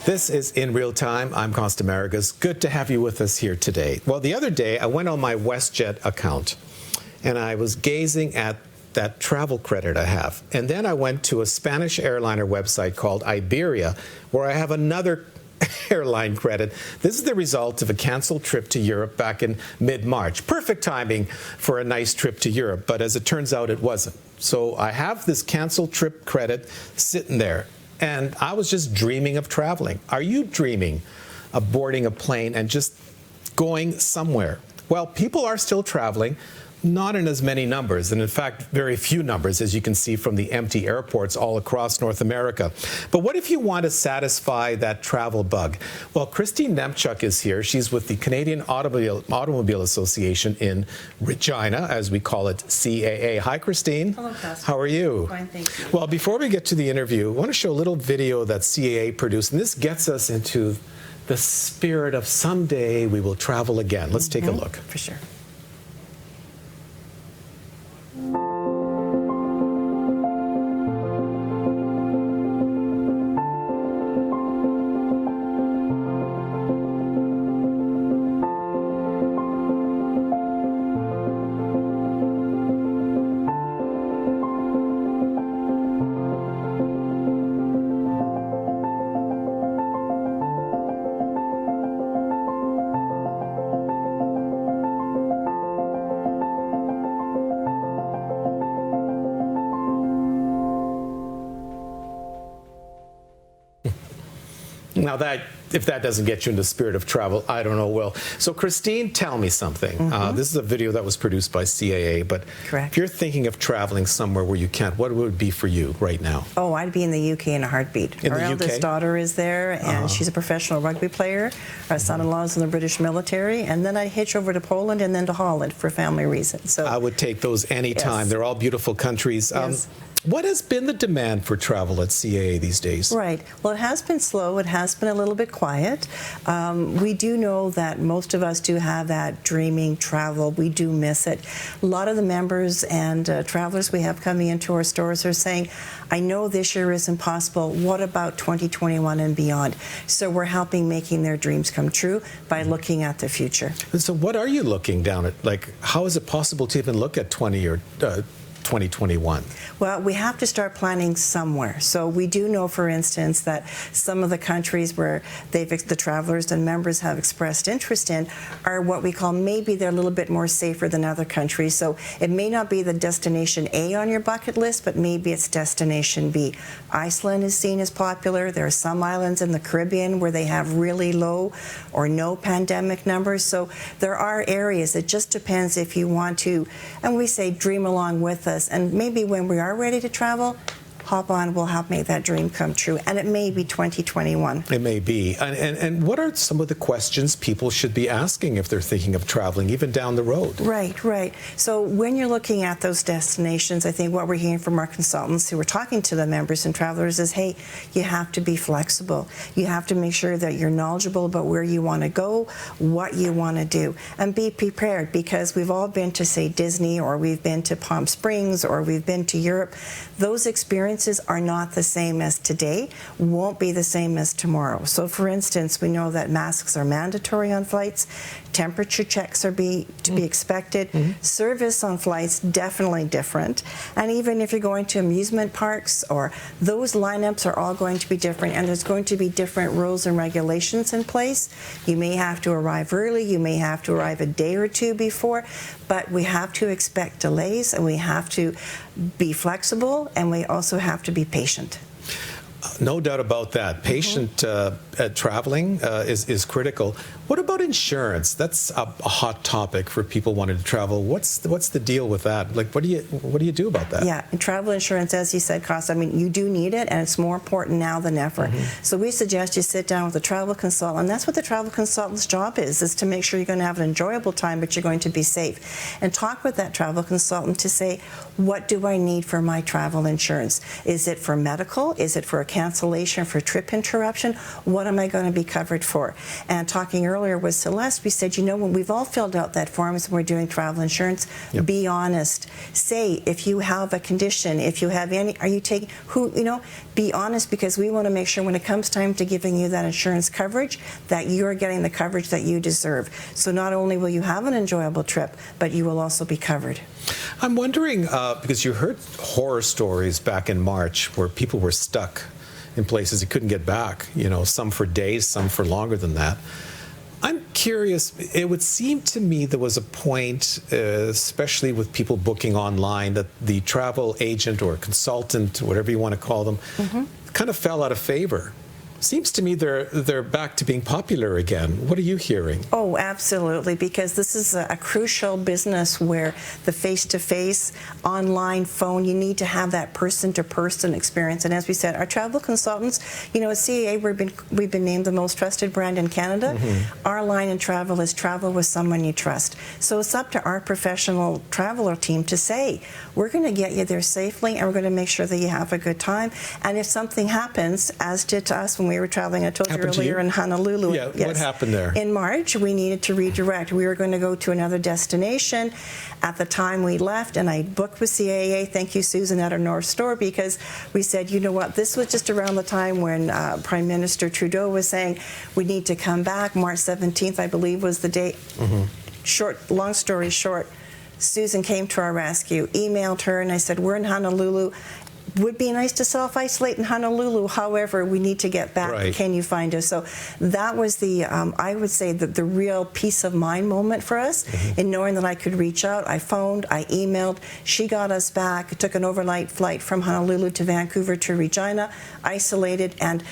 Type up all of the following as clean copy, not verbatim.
This is In Real Time. I'm Costa Maragos. Good to have you with us here today. Well, the other day I went on my WestJet account and I was gazing at that travel credit I have. And then I went to a Spanish airliner website called Iberia, where I have another airline credit. This is the result of a canceled trip to Europe back in mid-March. Perfect timing for a nice trip to Europe, but as it turns out, it wasn't. So I have this canceled trip credit sitting there, and I was just dreaming of traveling. Are you dreaming of boarding a plane and just going somewhere? Well, people are still traveling, not in as many numbers, and in fact, very few numbers, as you can see from the empty airports all across North America. But what if you want to satisfy that travel bug? Well, Christine Niemczyk is here. She's with the Canadian Automobile Association in Regina, as we call it, CAA. Hi, Christine. Hello, Pastor. How are you? Fine, thank you. Well, before we get to the interview, I want to show a little video that CAA produced, and this gets us into the spirit of someday we will travel again. Let's take a look. For sure. Now, if that doesn't get you in the spirit of travel, I don't know will. So, Christine, tell me something. This is a video that was produced by CAA, but Correct. If you're thinking of traveling somewhere where you can't, what would it be for you right now? Oh, I'd be in the UK in a heartbeat. In Our the eldest UK? daughter is there, and she's a professional rugby player. Our son-in-law is in the British military, and then I'd hitch over to Poland and then to Holland for family reasons. So I would take those anytime. Yes. They're all beautiful countries. Yes. What has been the demand for travel at CAA these days? Right. Well, it has been slow. It has been a little bit quiet. We do know that most of us do have that dreaming travel. We do miss it. A lot of the members and travelers we have coming into our stores are saying, I know this year isn't possible. What about 2021 and beyond? So we're helping making their dreams come true by looking at the future. And so what are you looking down at? Like, how is it possible to even look at 2021? Well, we have to start planning somewhere. So we do know, for instance, that some of the countries where the travelers and members have expressed interest in are what we call maybe they're a little bit more safer than other countries. So it may not be the destination A on your bucket list, but maybe it's destination B. Iceland is seen as popular. There are some islands in the Caribbean where they have really low or no pandemic numbers. So there are areas. It just depends if you want to, and we say dream along with us. And maybe when we are ready to travel, hop on, we'll help make that dream come true. And it may be 2021. It may be. And what are some of the questions people should be asking if they're thinking of traveling, even down the road? Right, right. So when you're looking at those destinations, I think what we're hearing from our consultants who are talking to the members and travelers is, hey, you have to be flexible. You have to make sure that you're knowledgeable about where you want to go, what you want to do, and be prepared, because we've all been to, say, Disney, or we've been to Palm Springs, or we've been to Europe. Those experiences are not the same as today, won't be the same as tomorrow. So for instance, we know that masks are mandatory on flights, temperature checks are to be expected, service on flights definitely different, and even if you're going to amusement parks, or those lineups are all going to be different, and there's going to be different rules and regulations in place. You may have to arrive early, you may have to arrive a day or two before, but we have to expect delays, and we have to be flexible, and we also have to be patient. No doubt about that. Patient traveling is critical. What about insurance? That's a hot topic for people wanting to travel. What's the deal with that? Like, what do you do about that? Yeah, and travel insurance, as you said, Costa, I mean, you do need it, and it's more important now than ever. So we suggest you sit down with a travel consultant, and that's what the travel consultant's job is to make sure you're going to have an enjoyable time, but you're going to be safe. And talk with that travel consultant to say, what do I need for my travel insurance? Is it for medical? Is it for a cancellation for trip interruption, what am I going to be covered for? And talking earlier with Celeste, we said, when we've all filled out that form when we're doing travel insurance, be honest. Say if you have a condition, if you have any, are you taking, be honest, because we want to make sure when it comes time to giving you that insurance coverage that you're getting the coverage that you deserve. So not only will you have an enjoyable trip, but you will also be covered. I'm wondering, because you heard horror stories back in March where people were stuck in places they couldn't get back, some for days, some for longer than that. I'm curious, it would seem to me there was a point, especially with people booking online, that the travel agent or consultant, whatever you want to call them, kind of fell out of favor. Seems to me they're back to being popular again. What are you hearing? Oh, absolutely, because this is a crucial business where the face-to-face, online, phone, you need to have that person-to-person experience. And as we said, our travel consultants, at CAA, we've been named the most trusted brand in Canada. Our line in travel is travel with someone you trust. So it's up to our professional traveler team to say, we're going to get you there safely, and we're going to make sure that you have a good time. And if something happens, as did to us when we were traveling, I told you earlier, in Honolulu. Yeah, what happened there? In March, we needed to redirect. We were going to go to another destination. At the time we left, and I booked with CAA, thank you, Susan, at our North Store, because we said, you know what, this was just around the time when Prime Minister Trudeau was saying we need to come back. March 17th, I believe, was the date. Long story short, Susan came to our rescue, emailed her, and I said, we're in Honolulu. Would be nice to self-isolate in Honolulu. However, we need to get back. Right. Can you find us? So that was the, I would say, the real peace of mind moment for us in knowing that I could reach out. I phoned, I emailed. She got us back. It took an overnight flight from Honolulu to Vancouver to Regina, isolated, and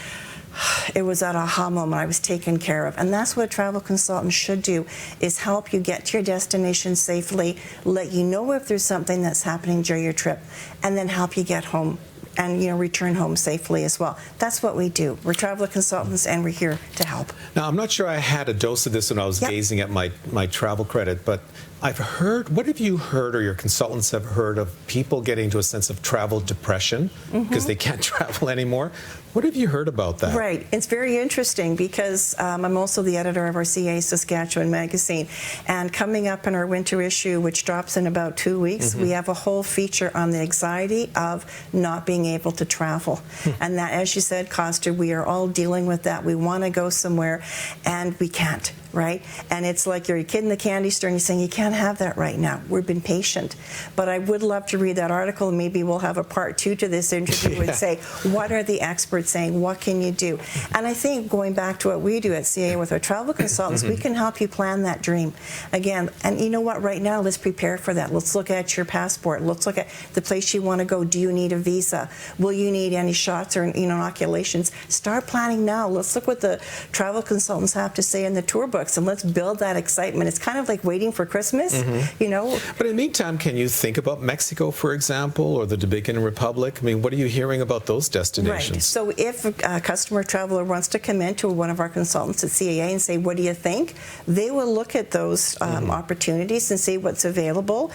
it was that aha moment. I was taken care of. And that's what a travel consultant should do, is help you get to your destination safely, let you know if there's something that's happening during your trip, and then help you get home and return home safely as well. That's what we do. We're travel consultants, and we're here to help. Now, I'm not sure I had a dose of this when I was gazing at my travel credit, but I've heard, what have you heard, or your consultants have heard, of people getting to a sense of travel depression because they can't travel anymore? What have you heard about that? Right. It's very interesting because I'm also the editor of our CAA Saskatchewan magazine. And coming up in our winter issue, which drops in about 2 weeks, we have a whole feature on the anxiety of not being able to travel. And that, as you said, Costa, we are all dealing with that. We want to go somewhere and we can't. Right? And it's like you're a kid in the candy store and you're saying, you can't have that right now. We've been patient. But I would love to read that article, and maybe we'll have a part 2 to this interview and say, what are the experts saying? What can you do? And I think going back to what we do at CAA with our travel consultants, we can help you plan that dream. Again, and you know what? Right now, let's prepare for that. Let's look at your passport. Let's look at the place you want to go. Do you need a visa? Will you need any shots or inoculations? Start planning now. Let's look what the travel consultants have to say in the tour book. And let's build that excitement. It's kind of like waiting for Christmas, But in the meantime, can you think about Mexico, for example, or the Dominican Republic? I mean, what are you hearing about those destinations? Right. So if a customer traveler wants to come in to one of our consultants at CAA and say, what do you think? They will look at those opportunities and see what's available.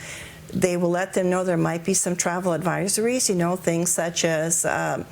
They will let them know there might be some travel advisories, things such as the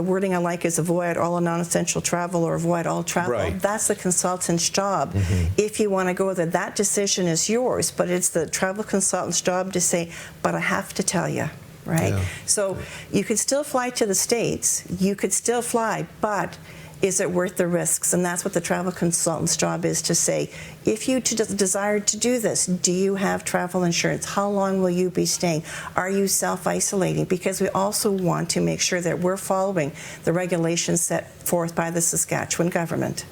wording I like is avoid all non-essential travel or avoid all travel. Right. That's the consultant's job. If you want to go there, that decision is yours, but it's the travel consultant's job to say, but I have to tell you. Right? Yeah. So you could still fly to the States, you could still fly, but is it worth the risks? And that's what the travel consultant's job is, to say, if you desire to do this, do you have travel insurance? How long will you be staying? Are you self-isolating? Because we also want to make sure that we're following the regulations set forth by the Saskatchewan government.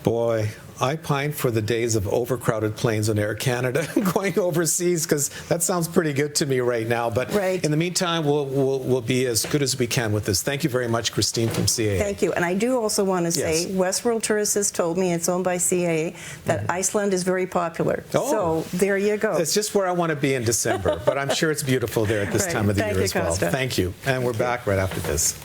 Boy, I pine for the days of overcrowded planes on Air Canada going overseas, because that sounds pretty good to me right now. But in the meantime, we'll be as good as we can with this. Thank you very much, Christine from CAA. Thank you. And I do also want to say, Westworld Tourists has told me, it's owned by CAA, that Iceland is very popular. So there you go. It's just where I want to be in December, but I'm sure it's beautiful there at this time of the year as well. Costa. Thank you. And we're back right after this.